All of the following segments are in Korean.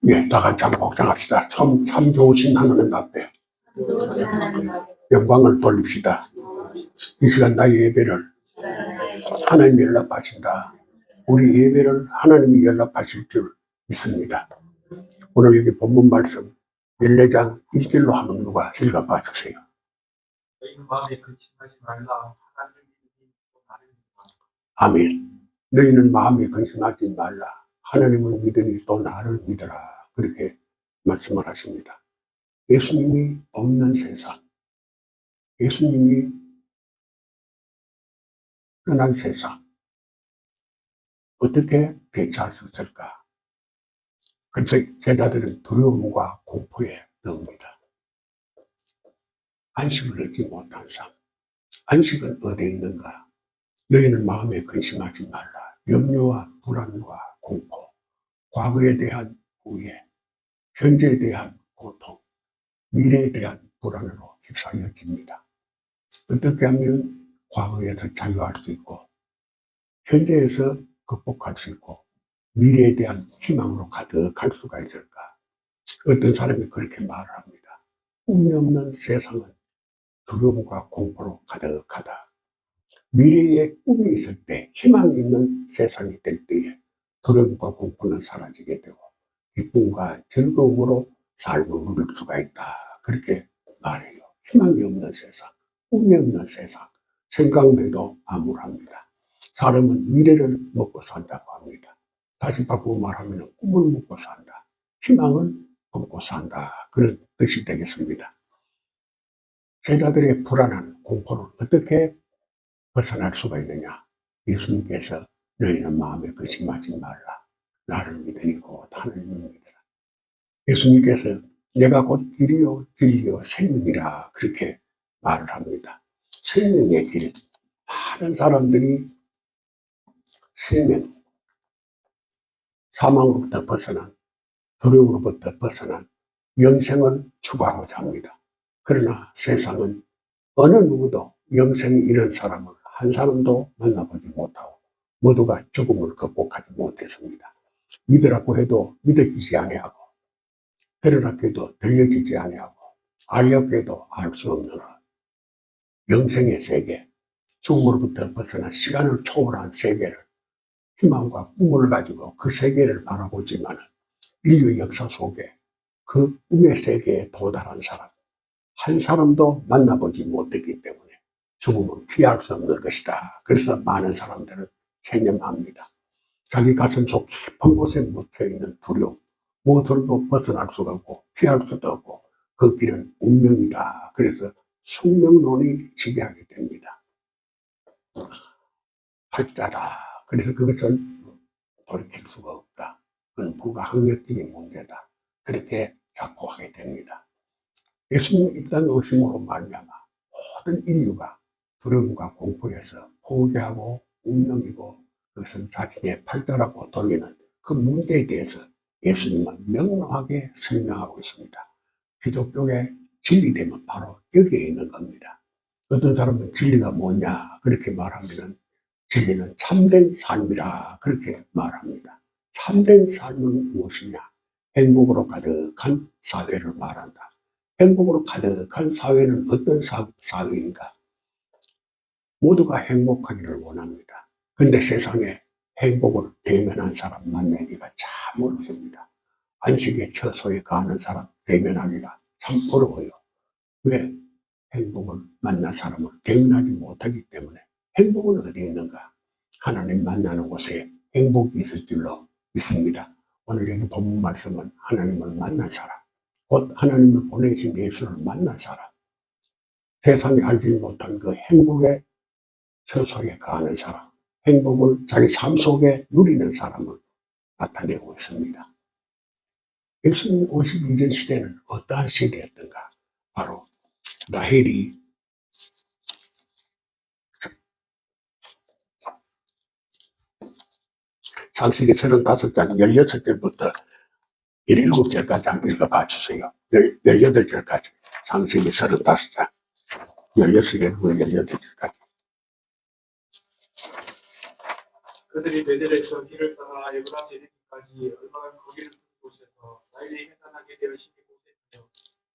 예, 다 같이 한번 복장합시다. 참 좋으신 하나님 앞에 영광을 돌립시다. 이 시간 나의 예배를 하나님이 연락하신다. 우리 예배를 하나님이 연락하실 줄 믿습니다. 오늘 여기 본문 말씀 14장 1절로 한번 누가 읽어봐 주세요. 너희는 마음에 근심하지 말라. 아멘. 너희는 마음에 근심하지 말라. 하나님을 믿으니 또 나를 믿어라. 그렇게 말씀을 하십니다. 예수님이 없는 세상, 예수님이 떠난 세상, 어떻게 대처할 수 있을까? 그래서 제자들은 두려움과 공포에 넣습니다. 안식을 얻지 못한 삶. 안식은 어디에 있는가? 너희는 마음에 근심하지 말라. 염려와 불안과 공포, 과거에 대한 후회, 현재에 대한 고통, 미래에 대한 불안으로 휩싸여집니다. 어떻게 하면 과거에서 자유할 수 있고, 현재에서 극복할 수 있고, 미래에 대한 희망으로 가득할 수가 있을까? 어떤 사람이 그렇게 말을 합니다. 꿈이 없는 세상은 두려움과 공포로 가득하다. 미래에 꿈이 있을 때, 희망이 있는 세상이 될 때에 두려움과 공포는 사라지게 되고 기쁨과 즐거움으로 삶을 누릴 수가 있다. 그렇게 말해요. 희망이 없는 세상, 꿈이 없는 세상, 생각만 해도 암울합니다. 사람은 미래를 먹고 산다고 합니다. 다시 바꾸고 말하면 꿈을 먹고 산다. 희망을 먹고 산다. 그런 뜻이 되겠습니다. 제자들의 불안한 공포를 어떻게 벗어날 수가 있느냐? 예수님께서 너희는 마음에 근심하지 말라. 나를 믿으니 곧 하나님을 믿으라. 예수님께서 내가 곧 길이요 진리요 생명이라 그렇게 말을 합니다. 생명의 길. 많은 사람들이 생명, 사망으로부터 벗어난, 두려움으로부터 벗어난 영생을 추구하고자 합니다. 그러나 세상은 어느 누구도 영생이 이런 사람을 한 사람도 만나보지 못하고 모두가 죽음을 극복하지 못했습니다. 믿으라고 해도 믿어지지 아니하고 들으라고 해도 들려지지 아니하고 알려고 해도 알 수 없는 것. 영생의 세계, 죽음으로부터 벗어난 시간을 초월한 세계를 희망과 꿈을 가지고 그 세계를 바라보지만 인류 역사 속에 그 꿈의 세계에 도달한 사람 한 사람도 만나보지 못했기 때문에 죽음은 피할 수 없는 것이다. 그래서 많은 사람들은 체념합니다. 자기 가슴 속 깊은 곳에 묻혀있는 두려움, 무엇으로도 벗어날 수가 없고 피할 수도 없고 그 길은 운명이다. 그래서 숙명론이 지배하게 됩니다. 팔자다. 그래서 그것을 돌이킬 수가 없다. 그건 부가항력적인 문제다. 그렇게 자꾸 하게 됩니다. 예수님 이 땅에 오심으로 말미암아 모든 인류가 두려움과 공포에서 포기하고 운명이고 그것은 자신의 팔자라고 돌리는 그 문제에 대해서 예수님은 명료하게 설명하고 있습니다. 기독교의 진리되면 바로 여기에 있는 겁니다. 어떤 사람은 진리가 뭐냐 그렇게 말하면은 진리는 참된 삶이라 그렇게 말합니다. 참된 삶은 무엇이냐? 행복으로 가득한 사회를 말한다. 행복으로 가득한 사회는 어떤 사회인가? 모두가 행복하기를 원합니다. 근데 세상에 행복을 대면한 사람 만나기가 참 어렵습니다. 안식의 처소에 가는 사람 대면하기가 참 어려워요. 왜? 행복을 만난 사람을 대면하지 못하기 때문에. 행복은 어디에 있는가? 하나님 만나는 곳에 행복이 있을 줄로 믿습니다. 오늘 여기 본문 말씀은 하나님을 만난 사람, 곧 하나님을 보내신 예수를 만난 사람, 세상이 알지 못한 그 행복의 처소에 가는 사람, 행복을 자기 삶 속에 누리는 사람을 나타내고 있습니다. 예수님 오시기 이전 시대는 어떠한 시대였던가? 바로 라헬이 창세기 35장 16절부터 17절까지 한번 읽어봐 주세요. 18절까지. 창세기 35장 16절부터 18절까지. 그들이 베델에서 길을 따라 에브라스 이르기까지 얼마간 거기를 둔 곳에서 나이 난산하게 되어 심히 고생하며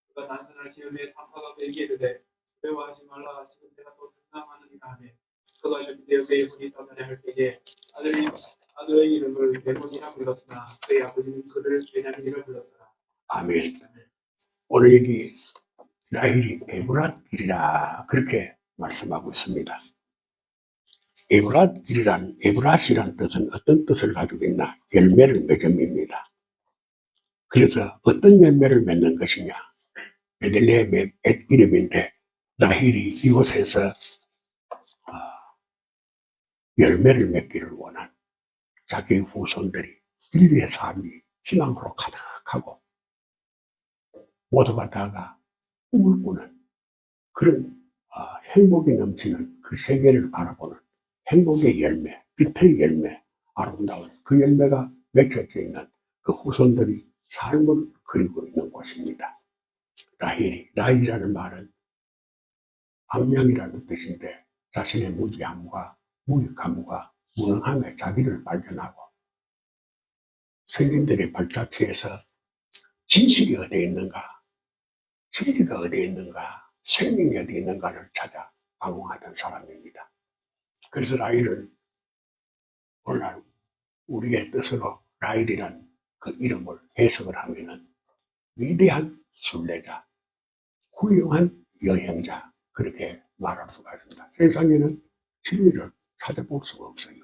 그가 난산할 기음에 사파가 그에게 이르되 두려워하지 말라 지금 내가 또 등남하느니라 하매 그가 준비되어 그의 혼이 떠나려 할 때에 아들의 이름을 베몬이라 불렀으나 그의 아버지는 그를 베냐민이라 불렀더라. 아멘. 오늘 여기 라헬이 에브랏길이라 그렇게 말씀하고 있습니다. 에브랏이란 뜻은 어떤 뜻을 가지고 있나? 열매를 맺음입니다. 그래서 어떤 열매를 맺는 것이냐? 베들레헴의 벳 이름인데 라헬이 이곳에서 열매를 맺기를 원한 자기의 후손들이 인류의 삶이 희망으로 가득하고 모두가 다가 꿈을 꾸는 그런 행복이 넘치는 그 세계를 바라보는 행복의 열매, 빛의 열매, 아름다운 그 열매가 맺혀져 있는 그 후손들이 삶을 그리고 있는 곳입니다. 라헬이라는 말은 암양이라는 뜻인데 자신의 무지함과 무익함과 무능함에 자기를 발견하고 선진들의 발자취에서 진실이 어디에 있는가, 진리가 어디에 있는가, 생명이 어디에 있는가를 찾아 방황하던 사람입니다. 그래서 라헬은 오늘날 우리의 뜻으로 라헬이란 그 이름을 해석을 하면은 위대한 순례자, 훌륭한 여행자 그렇게 말할 수가 있습니다. 세상에는 진리를 찾아볼 수가 없어요.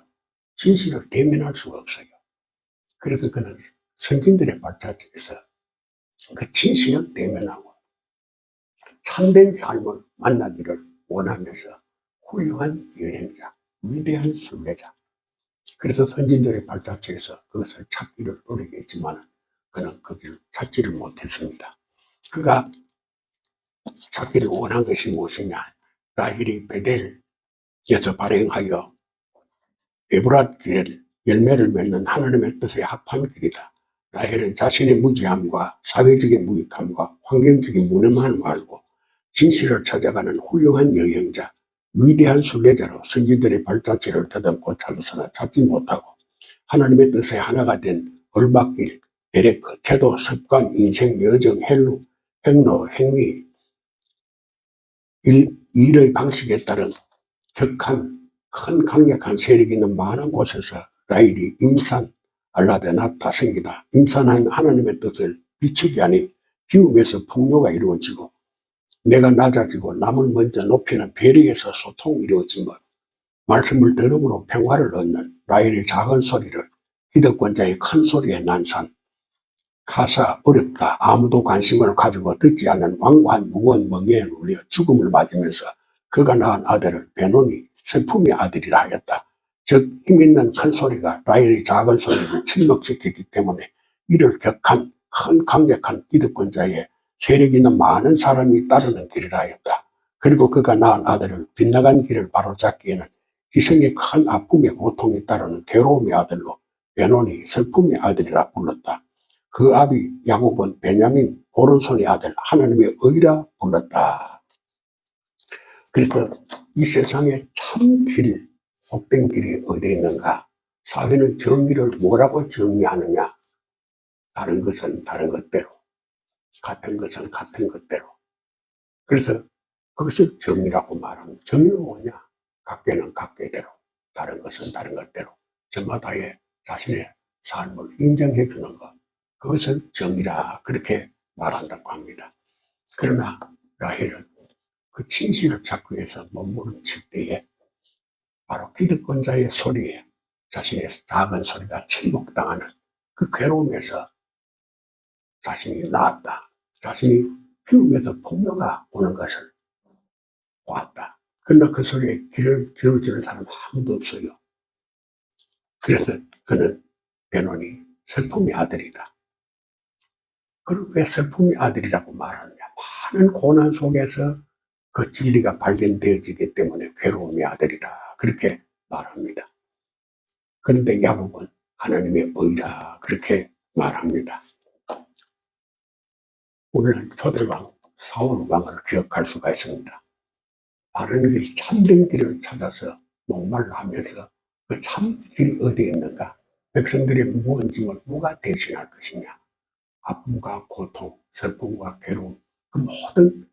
진실을 대면할 수가 없어요. 그래서 그는 선진들의 발자취에서 그 진실을 대면하고 참된 삶을 만나기를 원하면서 훌륭한 여행자, 위대한 순례자. 그래서 선진들의 발자취에서 그것을 찾기를 노력했지만 그는 그 길을 찾지를 못했습니다. 그가 찾기를 원한 것이 무엇이냐? 라헬이 베델에서 발행하여 에브랏 길을 열매를 맺는 하나님의 뜻에 합한 길이다. 라헬은 자신의 무지함과 사회적인 무익함과 환경적인 무능함을 알고 진실을 찾아가는 훌륭한 여행자, 위대한 순례자로 선지들의 발자취를 더듬고 찾아서나 찾지 못하고 하나님의 뜻에 하나가 된 얼박길, 베레크, 태도, 습관, 인생, 여정, 행로, 행위, 일의 방식에 따른 격한 큰 강력한 세력이 있는 많은 곳에서 라헬이 임산, 알라데 나타 생기다. 임산한 하나님의 뜻을 비추기 아닌 비움에서 풍요가 이루어지고 내가 낮아지고 남을 먼저 높이는 배려에서 소통이 이루어지며 말씀을 들음으로 평화를 얻는 라헬의 작은 소리를 기득권자의 큰 소리에 난산, 가사 어렵다 아무도 관심을 가지고 듣지 않는 완고한 무거운 멍에에 눌려 죽음을 맞으면서 그가 낳은 아들을 베논이 슬픔의 아들이라 하였다. 즉 힘있는 큰 소리가 라헬의 작은 소리를 침묵시켰기 때문에 이를 격한 큰 강력한 기득권자의 세력 있는 많은 사람이 따르는 길이라 하였다. 그리고 그가 낳은 아들을 빗나간 길을 바로잡기에는 희생의 큰 아픔의 고통이 따르는 괴로움의 아들로 베논이 슬픔의 아들이라 불렀다. 그 아비 야곱은 베냐민 오른손의 아들 하나님의 의라 불렀다. 그래서 이 세상에 참 길, 복된 길이 어디에 있는가? 사회는 정의를 뭐라고 정의하느냐? 다른 것은 다른 것대로, 같은 것은 같은 것대로. 그래서 그것을 정의라고 말합니다. 정의는 뭐냐? 각계는 각계대로, 다른 것은 다른 것대로, 저마다의 자신의 삶을 인정해 주는 것. 그것을 정의라 그렇게 말한다고 합니다. 그러나 라헬은 그 진실을 찾기 위해서 몸부림칠 때에 바로 기득권자의 소리에 자신의 작은 소리가 침묵당하는 그 괴로움에서 자신이 나았다. 자신이 비움에서 풍요가 오는 것을 보았다. 그러나 그 소리에 귀를 기울이는 사람 아무도 없어요. 그래서 그는 베논이 슬픔의 아들이다. 그리고 왜 슬픔의 아들이라고 말하느냐? 많은 고난 속에서 그 진리가 발견되어지기 때문에 괴로움의 아들이다. 그렇게 말합니다. 그런데 야곱은 하나님의 의라 그렇게 말합니다. 우리는 초대왕 사울 왕을 기억할 수가 있습니다. 바른 길, 참된 길을 찾아서 목말라 하면서 그 참 길이 어디에 있는가? 백성들의 무거운 짐을 누가 대신할 것이냐? 아픔과 고통, 슬픔과 괴로움, 그 모든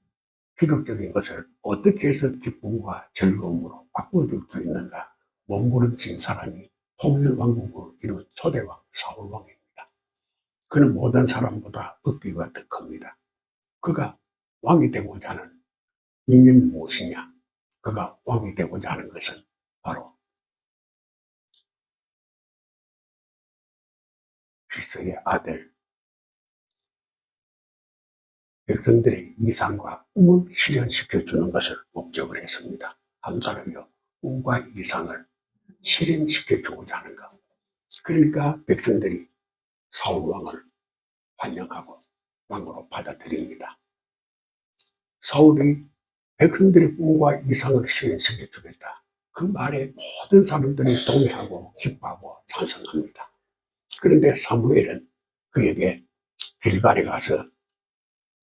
비극적인 것을 어떻게 해서 기쁨과 즐거움으로 바꿔줄 수 있는가? 몸부림친 사람이 통일왕국을 이룬 초대왕 사울왕입니다. 그는 모든 사람보다 어깨가 더 큽니다. 그가 왕이 되고자 하는 이념이 무엇이냐? 그가 왕이 되고자 하는 것은 바로 기스의 아들, 백성들의 이상과 꿈을 실현시켜주는 것을 목적으로 했습니다. 한다르요, 꿈과 이상을 실현시켜주고자 하는 것. 그러니까 백성들이 사울왕을 환영하고 왕으로 받아들입니다. 사울이 백성들의 꿈과 이상을 실현시켜주겠다. 그 말에 모든 사람들이 동의하고 기뻐하고 찬성합니다. 그런데 사무엘은 그에게 길갈에 가서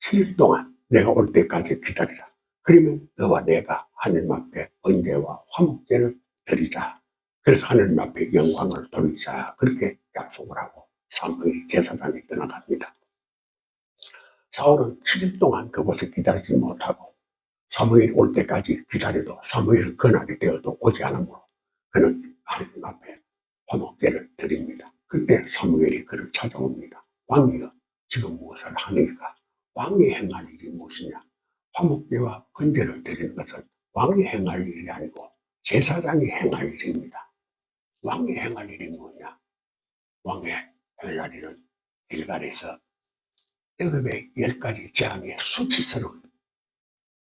7일 동안 내가 올 때까지 기다리라. 그러면 너와 내가 하나님 앞에 번제와 화목제를 드리자. 그래서 하나님 앞에 영광을 돌리자. 그렇게 약속을 하고 사무엘이 제사장에 떠나갑니다. 사울은 7일 동안 그곳에 기다리지 못하고 사무엘이 올 때까지 기다려도 사무엘은 그날이 되어도 오지 않으므로 그는 하나님 앞에 화목제를 드립니다. 그때 사무엘이 그를 찾아옵니다. 왕이여, 지금 무엇을 하니까? 왕이 행할 일이 무엇이냐? 화목제와 번제를 드리는 것은 왕이 행할 일이 아니고 제사장이 행할 일입니다. 왕이 행할 일이 뭐냐? 왕이 행할 일은 길갈에서 애굽의 10가지 재앙의 수치스러운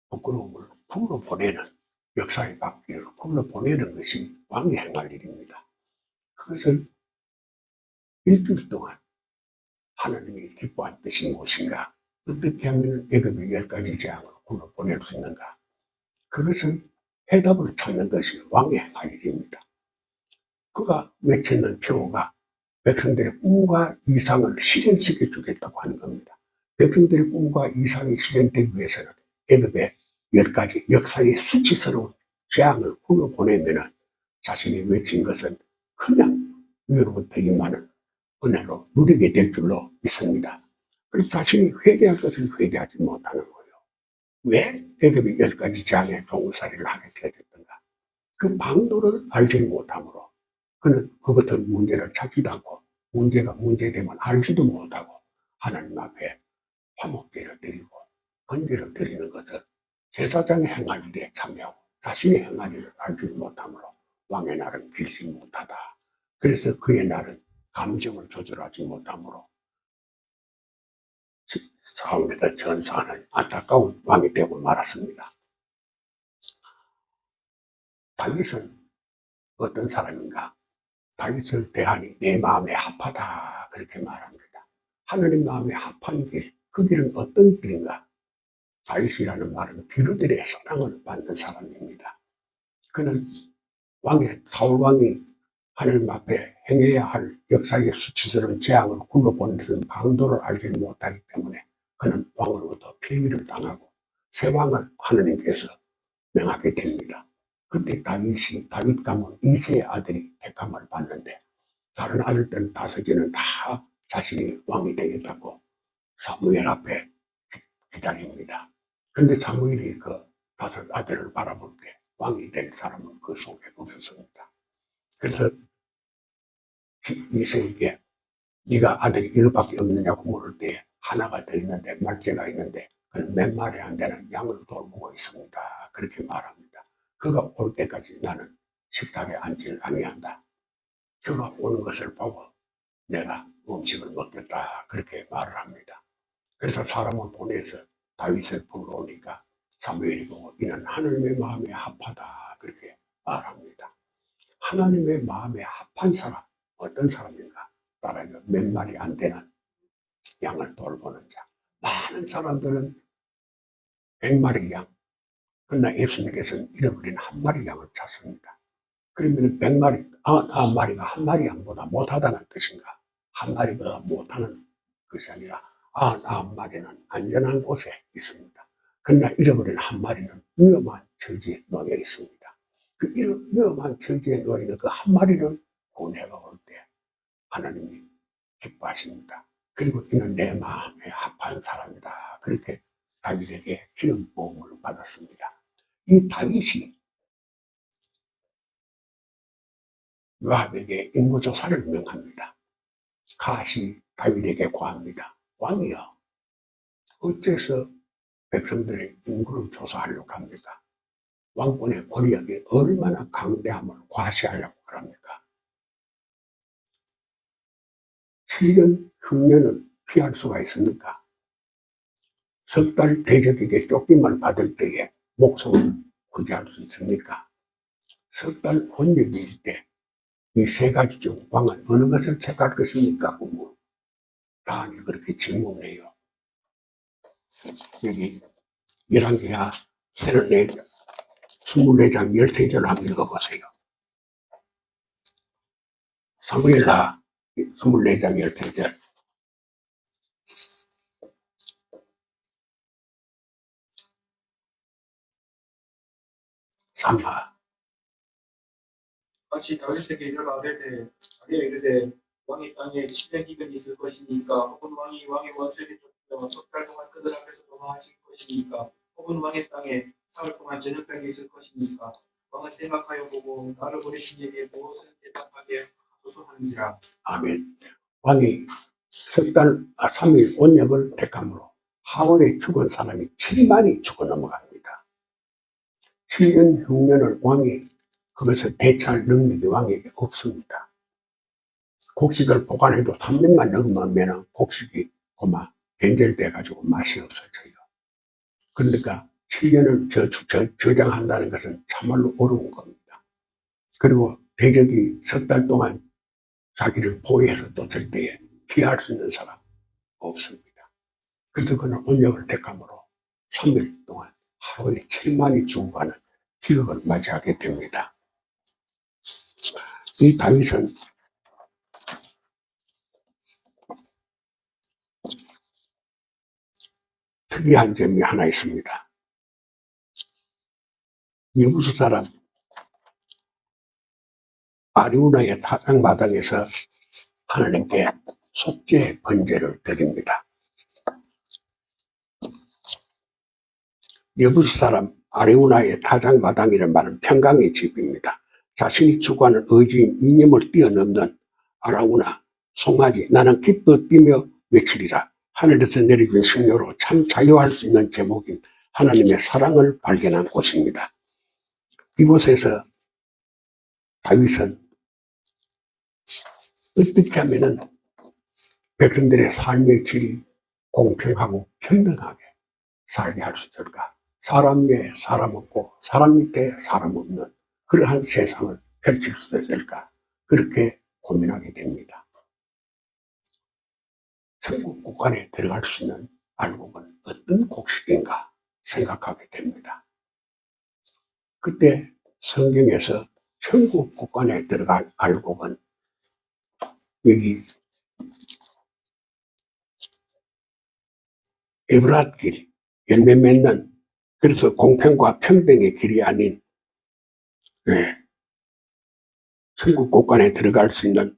부끄러움을 굴러보내는, 역사의 바퀴를 굴러보내는 것이 왕이 행할 일입니다. 그것을 일주일 동안 하나님이 기뻐한 뜻이 무엇인가? 어떻게 하면 애굽의 10가지 재앙을 굴러보낼 수 있는가? 그것을 해답을 찾는 것이 왕이 행할 일입니다. 그가 외치는 표어가 백성들의 꿈과 이상을 실현시켜 주겠다고 하는 겁니다. 백성들의 꿈과 이상이 실현되기 위해서는 애굽의 10가지 역사의 수치스러운 재앙을 굴러보내면은 자신이 외친 것은 그냥 위로부터 임하는 은혜로 누리게 될 줄로 믿습니다. 그래서 자신이 회개할 것을 회개하지 못하는 거예요. 왜 애굽의 10가지 재앙의 종살이를 하게 되었던가? 그 방도를 알지 못하므로 그는 그 같은 문제를 찾지도 않고 문제가 문제되면 알지도 못하고 하나님 앞에 화목제를 드리고 번제를 드리는 것을 제사장이 행할 일에 참여하고 자신이 행할 일을 알지 못하므로 왕의 날은 길지 못하다. 그래서 그의 날은 감정을 조절하지 못하므로 사울에다 전사하는 안타까운 왕이 되고 말았습니다. 다윗은 어떤 사람인가? 다윗을 대하니 내 마음에 합하다 그렇게 말합니다. 하느님 마음에 합한 길, 그 길은 어떤 길인가? 다윗이라는 말은 비루들의 사랑을 받는 사람입니다. 그는 사울왕이 하나님 앞에 행해야 할 역사의 수치스러운 재앙을 굴러보는 방도를 알지 못하기 때문에 그는 왕으로부터 폐위를 당하고 새 왕을 하느님께서 명하게 됩니다. 그때 다윗 가문 이세의 아들이 택함을 받는데 다른 아들들은 다섯이는 다 자신이 왕이 되겠다고 사무엘 앞에 기다립니다. 그런데 사무엘이 그 다섯 아들을 바라볼 때 왕이 될 사람은 그 속에 없었습니다. 그래서 이세에게 네가 아들이 이거밖에 없느냐고 물을 때 하나가 더 있는데, 말째가 있는데 그는 몇 마리 안 되는 양을 돌보고 있습니다. 그렇게 말합니다. 그가 올 때까지 나는 식탁에 앉지를 아니한다. 그가 오는 것을 보고 내가 음식을 먹겠다. 그렇게 말을 합니다. 그래서 사람을 보내서 다윗을 불러오니까 사무엘이 보고 이는 하나님의 마음에 합하다. 그렇게 말합니다. 하나님의 마음에 합한 사람, 어떤 사람인가? 따라서 몇 마리 안 되는 양을 돌보는 자. 많은 사람들은 100마리 양, 그러나 예수님께서는 잃어버린 한 마리 양을 찾습니다. 그러면 100마리, 9마리가 한 마리 양보다 못하다는 뜻인가? 한 마리보다 못하는 것이 아니라 99마리는 안전한 곳에 있습니다. 그러나 잃어버린 한 마리는 위험한 처지에 놓여 있습니다. 그 위험한 처지에 놓여 있는 그 한 마리를 구원해가 올 때 하나님이 기뻐하십니다. 그리고 이는 내 마음에 합한 사람이다. 그렇게 다윗에게 기름 부음을 받았습니다. 이 다윗이 요압에게 인구조사를 명합니다. 갓이 다윗에게 고합니다. 왕이여, 어째서 백성들의 인구를 조사하려고 합니까? 왕권의 권력이 얼마나 강대함을 과시하려고 그럽니까? 7년 흉년을 피할 수가 있습니까? 석 달 대적에게 쫓김을 받을 때에 목숨을 구제할 수 있습니까? 석 달 혼역일 때 이 세 가지 중 왕은 어느 것을 택할 것입니까? 부모. 다음에 그렇게 질문해요. 여기 11개야 34장 24장 13절 한번 읽어보세요. 사무엘하 24장 13절. 삼하. 같이 다윗에게 이르되 왕의 땅에 10년 기근이 있을 것이니까 혹은 왕이 왕의 원수에게 쫓겨 석 달 동안 그들 앞에서 도망하실 것이니까 혹은 왕의 땅에 사흘 동안 전염병이 있을 것이니까 왕은 생각하여 보고 나를 보내신 이에게 무엇을 대답하게 하소서 하는지라. 아멘. 왕이 석 달, 3일 온역을 택함으로 하원에 죽은 사람이 7만이 죽어 넘어갑니다. 7년 흉년을 왕이 그것을 대처할 능력이 왕에게 없습니다. 곡식을 보관해도 3년만 넘으면 곡식이 고마 변절돼가지고 맛이 없어져요. 그러니까 7년을 저장한다는 것은 참말로 어려운 겁니다. 그리고 대적이 석 달 동안 자기를 포위해서 쫓을 때에 피할 수 있는 사람 없습니다. 그래서 그는 언약을 택함으로 3일 동안 하루에 7만이 죽어가는 기억을 맞이하게 됩니다. 이 다윗은 특이한 점이 하나 있습니다. 예부수 사람 아리우나의 타작마당에서 하나님께 속죄 번제를 드립니다. 예부수 사람 아리우나의 타작마당이라는 말은 평강의 집입니다. 자신이 추구하는 의지인 이념을 뛰어넘는 아라우나 송아지 나는 기뻐 뛰며 외치리라. 하늘에서 내려준 승려로 참 자유할 수 있는 제목인 하나님의 사랑을 발견한 곳입니다. 이곳에서 다윗은 어떻게 하면은 백성들의 삶의 질이 공평하고 평등하게 살게 할 수 있을까? 사람 위에 사람 없고 사람 밑에 사람 없는 그러한 세상을 펼칠 수 있을까? 그렇게 고민하게 됩니다. 천국 국간에 들어갈 수 있는 알곡은 어떤 곡식인가 생각하게 됩니다. 그때 성경에서 천국 국간에 들어갈 알곡은 여기 에브랏길, 열매 맺는, 그래서 공평과 평등의 길이 아닌 천국 곳간에 들어갈 수 있는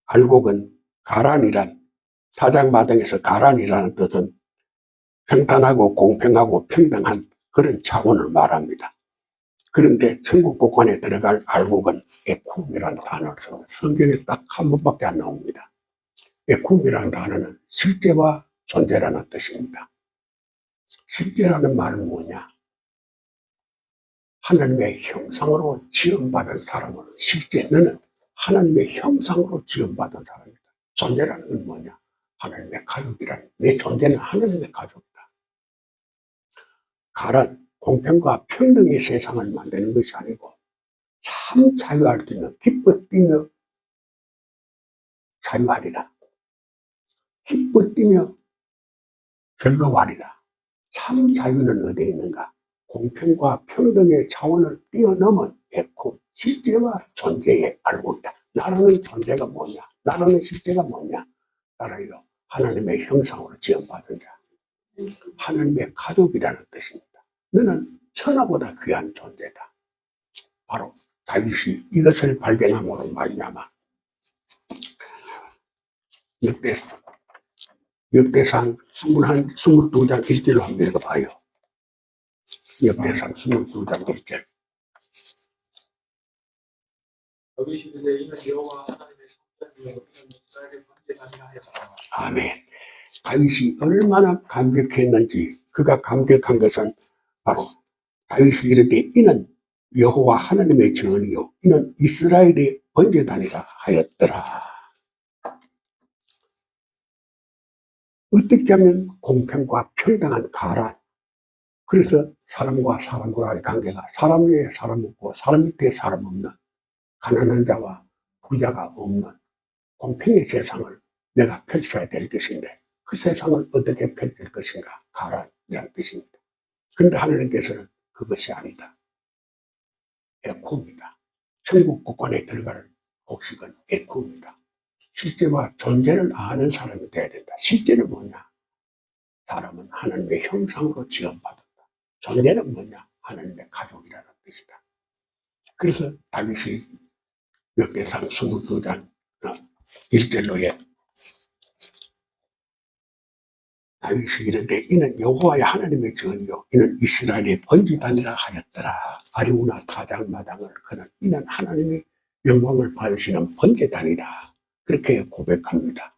알곡은 가란이란, 타작마당에서 가란이라는 뜻은 평탄하고 공평하고 평등한 그런 차원을 말합니다. 그런데 천국 곳간에 들어갈 알곡은 에쿰이라는 단어를 씁니다. 성경에 딱 한 번밖에 안 나옵니다. 에쿰이라는 단어는 실제와 존재라는 뜻입니다. 실제라는 말은 뭐냐? 하나님의 형상으로 지음받은 사람은 실제 너는 하나님의 형상으로 지음받은 사람이다. 존재라는 건 뭐냐? 하나님의 가족이라는, 내 존재는 하나님의 가족이다. 가란, 공평과 평등의 세상을 만드는 것이 아니고 참 자유할 수 있는 기뻐 뛰며 자유하리라. 기뻐 뛰며 즐거워하리라. 참 자유는 어디에 있는가? 공평과 평등의 차원을 뛰어넘은 에쿰, 실제와 존재의 알고있다. 나라는 존재가 뭐냐? 나라는 실제가 뭐냐? 나라요, 하나님의 형상으로 지음받은 자, 하나님의 가족이라는 뜻입니다. 너는 천하보다 귀한 존재다. 바로 다윗이 이것을 발견함으로 말미암아 역대상 22장 1절로 한번 읽어봐요. 역대상 22장 1절. 다윗이 이르되 이는 여호와 하나님의 성전이요 이는 이스라엘의 번제단이라 하였다. 아멘. 다윗이 얼마나 감격했는지, 그가 감격한 것은 바로 다윗이 이르되 이는 여호와 하나님의 전이요 이는 이스라엘의 번제단이라 하였더라. 어떻게 하면 공평과 평등한 가라. 그래서 사람과 사람과의 관계가 사람 위에 사람 없고 사람 밑에 사람 없는, 가난한 자와 부자가 없는 공평의 세상을 내가 펼쳐야 될 것인데, 그 세상을 어떻게 펼칠 것인가? 가란이라는 뜻입니다. 그런데 하나님께서는 그것이 아니다. 에코입니다. 천국 국관에 들어갈 곡식은 에코입니다. 실제와 존재를 아는 사람이 돼야 된다. 실제는 뭐냐? 사람은 하나님의 형상으로 지음받았다. 존재는 뭐냐? 하나님의 가족이라는 뜻이다. 그래서 다윗이 역대상 22장 1절로에 다윗이 이르되 이는 여호와의 하나님의 전이요 이는 이스라엘의 번제단이라 하였더라. 아리우나 타작마당을 그는 이는 하나님의 영광을 받으시는 번제단이다. 그렇게 고백합니다.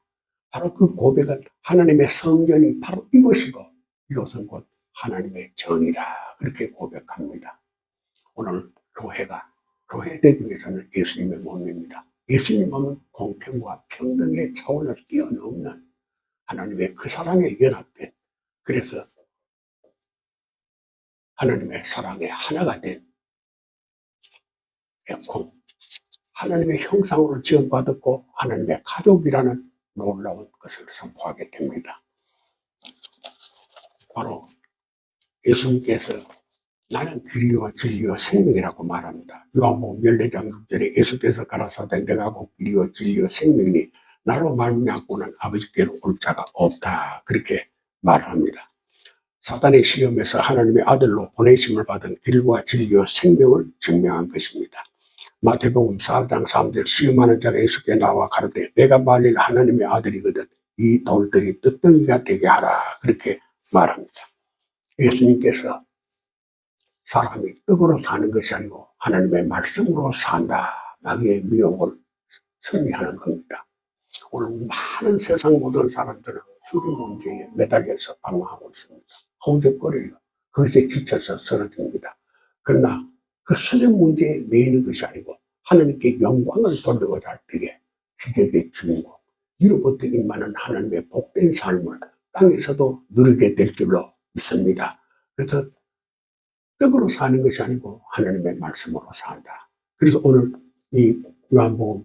바로 그 고백은 하나님의 성전이 바로 이것이고 이것은 곧 하나님의 전이다. 그렇게 고백합니다. 오늘 교회되기 위해서는 예수님의 몸입니다. 예수님의 몸은 공평과 평등의 차원을 뛰어넘는 하나님의 그 사랑에 연합된, 그래서 하나님의 사랑에 하나가 된 에콤, 하나님의 형상으로 지음받았고 하나님의 가족이라는 놀라운 것을 선포하게 됩니다. 바로 예수님께서 나는 길이요 진리요 생명이라고 말합니다. 요한복음 14장 6절에 예수께서 가라사대 내가 곧 길이요 진리요 생명이니 나로 말미암고는 아버지께로 올 자가 없다. 그렇게 말합니다. 사단의 시험에서 하나님의 아들로 보내심을 받은 길과 진리요 생명을 증명한 것입니다. 마태복음 4장 3절 시험하는 자가 예수께 나와 가로되 내가 말릴 하나님의 아들이거든 이 돌들이 뜨덩이가 되게 하라. 그렇게 말합니다. 예수님께서 사람이 떡으로 사는 것이 아니고 하나님의 말씀으로 산다. 마귀의 미혹을 승리하는 겁니다. 오늘 많은 세상 모든 사람들은 수리 문제에 매달려서 방황하고 있습니다. 허우적거려요. 그것에 지쳐서 쓰러집니다. 그러나 그 수령 문제에 매이는 것이 아니고 하나님께 영광을 돌리고자 할 때에 기적의 주인공, 위로부터 임하는 하나님의 복된 삶을 땅에서도 누리게 될 줄로 믿습니다. 그래서 떡으로 사는 것이 아니고 하나님의 말씀으로 산다. 그래서 오늘 이 요한복음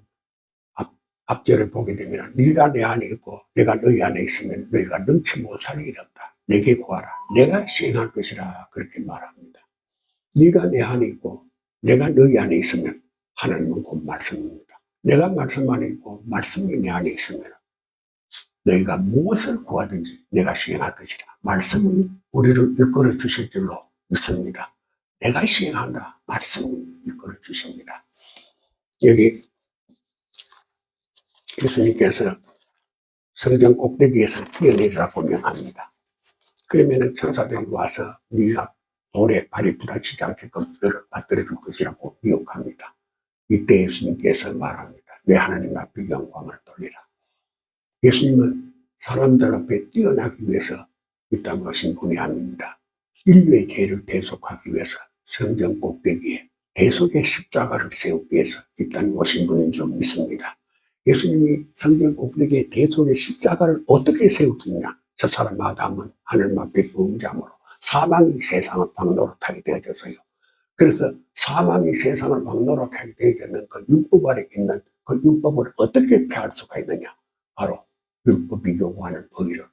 앞절을 보게 되면 네가 내 안에 있고 내가 너희 안에 있으면 너희가 능치 못할 일이 없다. 내게 구하라. 내가 시행할 것이라. 그렇게 말합니다. 네가 내 안에 있고 내가 너희 안에 있으면 하나님은 곧 말씀입니다. 내가 말씀 안에 있고 말씀이 내 안에 있으면 너희가 무엇을 구하든지 내가 시행할 것이라. 말씀이 우리를 이끌어 주실 줄로 믿습니다. 내가 시행한다. 말씀이 이끌어 주십니다. 여기 예수님께서 성전 꼭대기에서 뛰어내리라고 명합니다. 그러면 천사들이 와서 네 앞 돌에 발이 부딪히지 않게끔 너를 받들어 줄 것이라고 미혹합니다. 이때 예수님께서 말합니다. 내 하나님 앞에 영광을 돌리라. 예수님은 사람들 앞에 뛰어나기 위해서 이 땅에 오신 분이 아닙니다. 인류의 죄를 대속하기 위해서 성전 꼭대기에 대속의 십자가를 세우기 위해서 이 땅에 오신 분인 줄 믿습니다. 예수님이 성전 꼭대기에 대속의 십자가를 어떻게 세우느냐? 저 사람 아담은 하늘님 앞에 범죄함으로 사망이 세상을 왕노릇하게 되어져서요. 그래서 사망이 세상을 왕노릇하게 되어지는 그 율법 아래 있는 그 율법을 어떻게 피할 수가 있느냐? 바로 율법이 요구하는 의를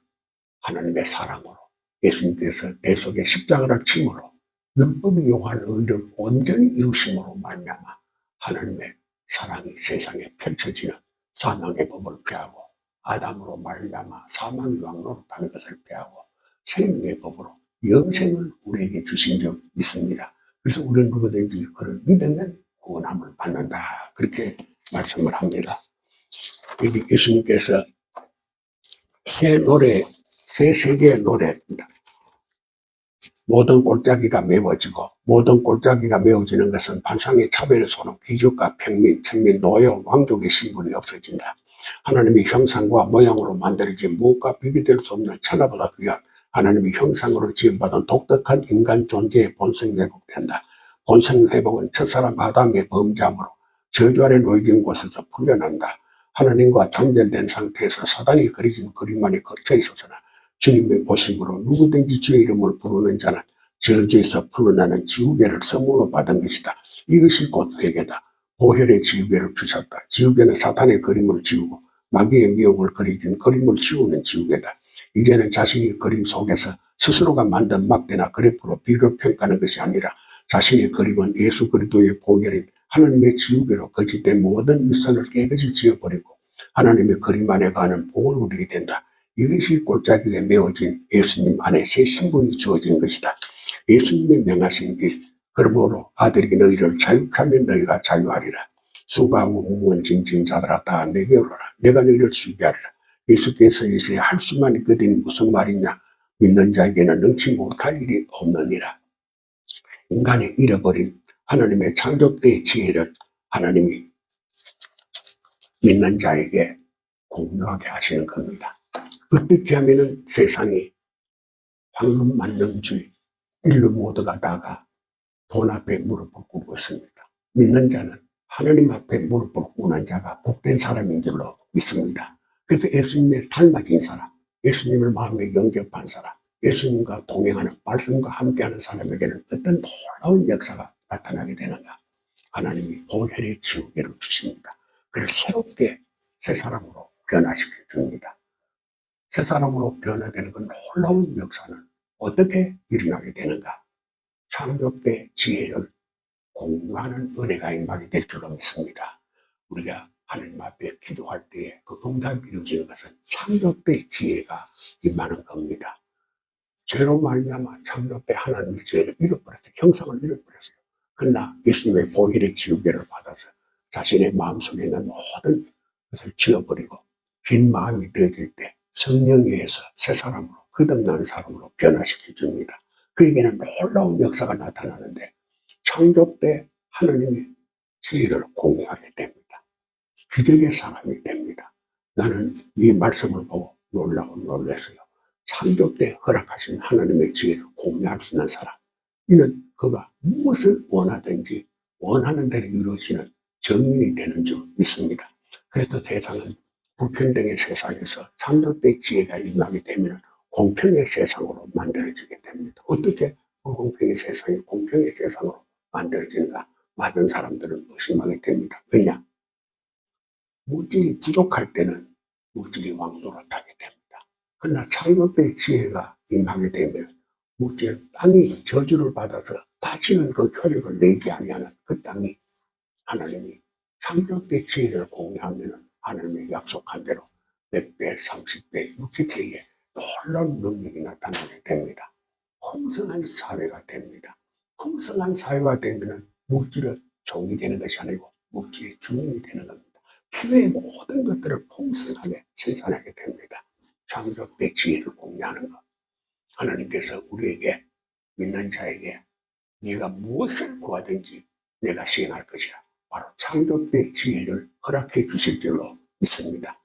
하나님의 사랑으로 예수님께서 대속의 십자가를 침으로 율법이 요구하는 의를 온전히 이루심으로 말미암아 하나님의 사랑이 세상에 펼쳐지는 사망의 법을 피하고 아담으로 말미암아 사망의 왕노릇하는 것을 피하고 생명의 법으로 영생을 우리에게 주신 줄 믿습니다. 그래서 우리는 누구든지 그를 믿으면 구원함을 받는다. 그렇게 말씀을 합니다. 여기 예수님께서 새 세계의 노래입니다. 모든 골짜기가 메워지고 모든 골짜기가 메워지는 것은 반상의 차별의 소는 귀족과 평민, 천민, 노예와 왕족의 신분이 없어진다. 하나님의 형상과 모양으로 만들어진 무엇과 비교될 수 없는 천하보다 귀한 하나님의 형상으로 지음받은 독특한 인간 존재의 본성이 회복된다. 본성 회복은 첫사람 아담의 범죄함으로 저주 아래 놓여진 곳에서 풀려난다. 하나님과 단절된 상태에서 사단이 그려진 그림 안에 갇혀 있어서나 주님의 오심으로 누구든지 주의 이름을 부르는 자는 저주에서 풀어나는 지우개를 선물로 받은 것이다. 이것이 곧 회개다. 보혈의 지우개를 주셨다. 지우개는 사탄의 그림을 지우고 마귀의 미혹을 그려진 그림을 지우는 지우개다. 이제는 자신이 그림 속에서 스스로가 만든 막대나 그래프로 비교 평가하는 것이 아니라 자신의 그림은 예수 그리스도의 보혈인 하나님의 지우개로 거짓된 모든 윗선을 깨끗이 지워버리고 하나님의 그림 안에 가는 복을 누리게 된다. 이것이 골짜기에 메워진 예수님 안에 새 신분이 주어진 것이다. 예수님의 명하신 길, 그러므로 아들이 너희를 자유하면 너희가 자유하리라. 수고하고 무거운 짐진 자들아 다 내게 오라. 내가 너희를 쉬게 하리라. 예수께서 이제 할 수만 있거든 무슨 말이냐. 믿는 자에게는 능치 못할 일이 없느니라. 인간이 잃어버린 하나님의 창조 때의 지혜를 하나님이 믿는 자에게 공유하게 하시는 겁니다. 어떻게 하면 세상이 황금 만능주의, 인류 모두가 다가 돈 앞에 무릎을 꿇고 있습니다. 믿는 자는 하나님 앞에 무릎을 꿇는 자가 복된 사람인 줄로 믿습니다. 그래서 예수님의 닮아진 사람, 예수님을 마음에 영접한 사람, 예수님과 동행하는 말씀과 함께하는 사람에게는 어떤 놀라운 역사가 나타나게 되는가. 하나님이 보혈의 지우개를 주십니다. 그를 새롭게 새 사람으로 변화시켜 줍니다. 새 사람으로 변화되는 그 놀라운 역사는 어떻게 일어나게 되는가? 창조 때 지혜를 공유하는 은혜가 임하게 될 줄로 믿습니다. 우리가 하나님 앞에 기도할 때에 그 응답이 이루어지는 것은 창조 때 지혜가 임하는 겁니다. 죄로 말미암아 창조 때 하나님의 지혜를 잃어버렸어요. 형상을 잃어버렸어요. 그러나 예수님의 보혈의 지우개를 받아서 자신의 마음속에 있는 모든 것을 지워버리고 빈 마음이 되어질 때 성령에 의해서 새 사람으로 거듭난 사람으로 변화시켜 줍니다. 그에게는 놀라운 역사가 나타나는데 창조 때 하나님의 지혜를 공유하게 됩니다. 기적의 사람이 됩니다. 나는 이 말씀을 보고 놀라고 놀랐어요. 창조 때 허락하신 하나님의 지혜를 공유할 수 있는 사람, 이는 그가 무엇을 원하든지 원하는 대로 이루어지는 정인이 되는 줄 믿습니다. 그래서 세상은 불평등의 세상에서 창조 때 지혜가 임하게 되면 공평의 세상으로 만들어지게 됩니다. 어떻게 불공평의 세상이 공평의 세상으로 만들어지는가? 많은 사람들은 의심하게 됩니다. 왜냐? 물질이 부족할 때는 물질이 왕노릇하게 됩니다. 그러나 창조 때의 지혜가 임하게 되면 물질 땅이 저주를 받아서 다시는 그 효력을 내지 아니하는 그 땅이 하나님이 창조 때 지혜를 공유하면 하나님의 약속한 대로 100배, 30배, 60배의 놀라운 능력이 나타나게 됩니다. 풍성한 사회가 됩니다. 풍성한 사회가 되면 물질은 종이 되는 것이 아니고 물질의 주인이 되는 겁니다. 필요의 모든 것들을 풍성하게 생산하게 됩니다. 창조 때 지혜를 공유하는 것. 하나님께서 우리에게 믿는 자에게 네가 무엇을 구하든지 내가 시행할 것이라. 바로 창조 때 지혜를 허락해 주실 줄로 믿습니다.